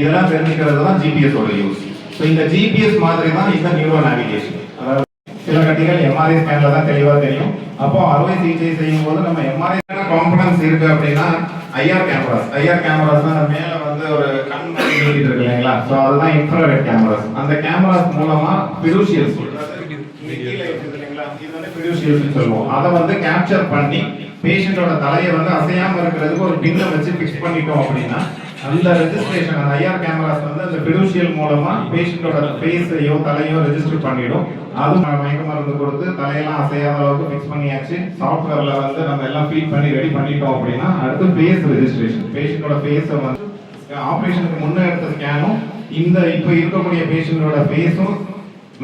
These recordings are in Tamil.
இதெல்லாம் தெரிஞ்சுக்கிறது தான் ஜிபிஎஸ் ஓட யூஸ். ஸோ இந்த ஜிபிஎஸ் மாதிரி தான் இந்த நியூரோ நேவிகேஷன். அதாவது சில கட்டிகள் எம்ஆர்ஐ ஸ்கேன்ல தான் தெளிவாக தெரியும். அப்போ அறுவை சிகிச்சை செய்யும் போது நம்ம எம்ஆர்ஐ காம்பனன்ஸ் இருக்கு அப்படின்னா ஐஆர் கேமராஸ் தான் மேல வந்து ஒரு கண் நீட்டிட்டு இருக்கு இல்லைங்களா? ஸோ அதுதான் இன்ஃப்ராரெட் கேமராஸ். அந்த கேமராஸ் மூலமா ஃபிடூஷியல்ஸ் சொல்லுவோம். அதை வந்து கேப்சர் பண்ணி பேஷண்டோட தலையை வந்து அசையாம இருக்கிறதுக்கு ஒரு பின்னை வச்சு பிக்ஸ் பண்ணிட்டோம் அப்படின்னா அந்த ரெஜிஸ்ட்ரேஷன் அந்த ஐஆர் கேமராஸ் வந்து அந்த ஃபிடூஷியல் மூலமா பேஷண்டோட ஃபேஸையோ தலையோ ரெஜிஸ்டர் பண்ணிடும். அது மயக்க மருந்து கொடுத்து தலையெல்லாம் அசையாத அளவுக்கு பிக்ஸ் பண்ணியாச்சு. சாஃப்ட்வேர்ல வந்து நம்ம எல்லாம் ஃபீட் பண்ணி ரெடி பண்ணிட்டோம் அப்படின்னா அடுத்து ஃபேஸ் ரெஜிஸ்ட்ரேஷன். பேஷண்டோட ஃபேஸை வந்து ஆப்ரேஷனுக்கு முன்னே எடுத்த ஸ்கேனும் இந்த இப்போ இருக்கக்கூடிய பேஷண்டோட ஃபேஸும்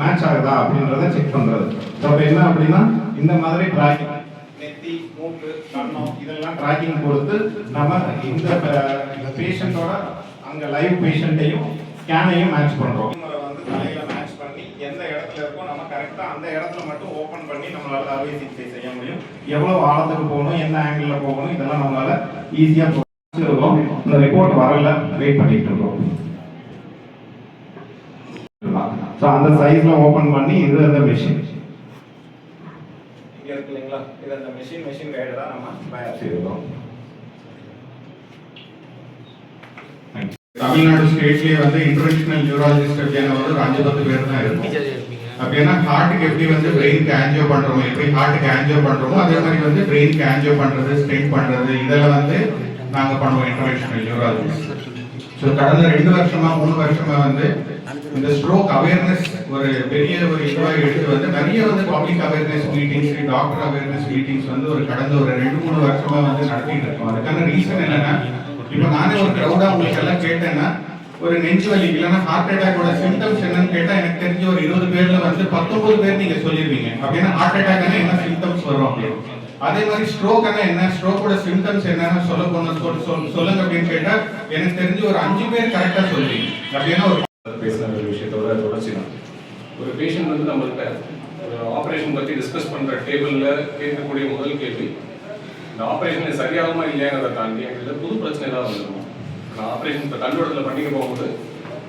மேட்ச் ஆகுதா அப்படின்றத செக் பண்றது. ஸோ என்ன அப்படின்னா இந்த மாதிரி டிராக்கிங் நெத்தி மூக்கு கண்ணம் இதெல்லாம் டிராக்கிங் கொடுத்து நம்ம இந்த பேஷண்டோட அங்க லைவ் பேஷண்ட்டையும் ஸ்கேனையும் மேட்ச் பண்றோம். வந்து தலையில மேட்ச் பண்ணி எந்த இடத்துல இருக்கோ நம்ம கரெக்டா அந்த இடத்துல மட்டும் ஓபன் பண்ணி நம்மளால அறுவை சிகிச்சை செய்ய முடியும். எவ்வளவு ஆழத்துக்கு போகணும், எந்த ஆங்கிள் போகணும், இதெல்லாம் நம்மளால ஈஸியா இருக்கோம். இந்த ரிப்போர்ட் வரல, வெயிட் பண்ணிட்டு இருக்கோம். ஸோ அந்த சைஸ்ல ஓபன் பண்ணி இது அந்த மெஷின் இங்க இருக்கு இல்லைங்களா? இது அந்த மெஷின் கைடா நம்ம பயாப்சி எடுக்கிறோம். தமிழ்நாடு ஸ்டேட்லயே வந்து இன்டர்வென்ஷனல் நியூராலஜிஸ்ட் அப்படின்னா ஒரு 5-10 பேர் தான் இருக்கும். அப்படின்னா ஹார்ட்டுக்கு எப்படி வந்து பிரெயினுக்கு ஆன்ஜியோ பண்றோமோ, எப்படி ஹார்ட்டுக்கு ஆன்ஜியோ பண்றோமோ அதே மாதிரி வந்து பிரெயினுக்கு ஆன்ஜியோ பண்றது, ஸ்டென்ட் பண்றது இதெல்லாம் வந்து நாங்க பண்ணுவோம் இன்டர்வென்ஷனல் நியூராலஜிஸ்ட். ஸோ கடந்த 2 வருஷமா 3 வருஷமா வந்து இந்த ஸ்ட்ரோக் அவேர்னஸ் ஒரு பெரிய ஒரு இதுவாக எடுத்து வந்து நிறைய வந்து public awareness meetings, doctor awareness meetings வந்து ஒரு கடந்த ஒரு 2-3 வருஷமா வந்து நடத்திட்டு இருக்கோம். அதுக்கான ரீசன் என்னன்னா, இப்போ நானே ஒரு க்ரௌடா உங்களுக்கு எல்லாம் கேட்டேன்னா ஒரு நெஞ்சு வலி இல்லைன்னா ஹார்ட் அட்டாக்கோட சிம்டம்ஸ் என்னன்னு கேட்டா எனக்கு தெரிஞ்ச ஒரு 20 பேர்ல வந்து 19 பேர் நீங்க சொல்லிருவீங்க. அப்படின்னா ஹார்ட் அட்டாக்னா என்ன சிம்டம்ஸ் வரும் அப்படின்னு. அதே மாதிரி ஸ்ட்ரோக்னா என்ன, ஸ்ட்ரோக்கோட சிம்டம்ஸ் என்னன்னு சொல்லுங்க அப்படின்னு கேட்டா எனக்கு தெரிஞ்ச ஒரு 5 பேர் கரெக்டா சொல்லுவீங்க. அப்படின்னா ஒரு பேசுகிற ஒரு விஷயத்தோட தொடர்ச்சி தான். ஒரு பேஷண்ட் வந்து நம்மள்கிட்ட ஒரு ஆப்ரேஷன் பற்றி டிஸ்கஸ் பண்ணுற டேபிளில் கேட்கக்கூடிய முதல் கேள்வி, இந்த ஆப்ரேஷன் சரியாகுமா இல்லையாங்கிறத தாண்டி எங்களுக்கு புது பிரச்சனை ஏதாவது வந்துடும். நான் ஆப்ரேஷன் இப்போ கண்டுபிடத்தில் பண்ணிக்க போகும்போது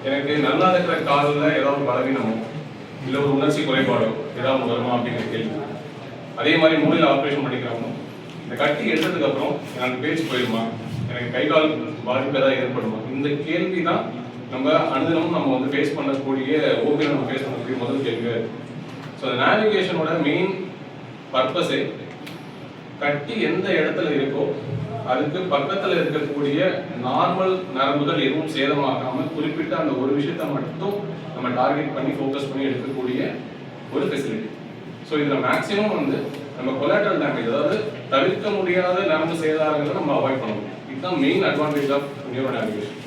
எனக்கு நல்லா இருக்கிற காலில் ஏதாவது பலவீனமோ இல்லை ஒரு உணர்ச்சி குறைபாடோ ஏதாவது வருமா அப்படிங்கிற கேள்வி. அதே மாதிரி மூளையில் ஆப்ரேஷன் பண்ணிக்கிறவங்க இந்த கட்டி எடுத்ததுக்கு அப்புறம் எனக்கு பேச்சு போயிடுமா, எனக்கு கை கால் பாதிப்பு ஏதாவது ஏற்படுமா, இந்த கேள்வி தான் நம்ம அனுதினமும் நம்ம வந்து ஃபேஸ் பண்ணக்கூடிய ஓபியில் நம்ம ஃபேஸ் பண்ணக்கூடிய முதல் கேள்வி. ஸோ அந்த நேவிகேஷனோட மெயின் பர்பஸே கட்டி எந்த இடத்துல இருக்கோ அதுக்கு பக்கத்தில் இருக்கக்கூடிய நார்மல் நரம்புகள் எதுவும் சேதமாகாமல் குறிப்பிட்ட அந்த ஒரு விஷயத்தை மட்டும் நம்ம டார்கெட் பண்ணி ஃபோக்கஸ் பண்ணி எடுக்கக்கூடிய ஒரு ஃபெசிலிட்டி. ஸோ இதில் மேக்ஸிமம் வந்து நம்ம கொலாட்ரல் டேமேஜ், அதாவது தவிர்க்க முடியாத நரம்பு சேதாரங்களை நம்ம அவாய்ட் பண்ண முடியும். இதுதான் main advantage of neuro navigation.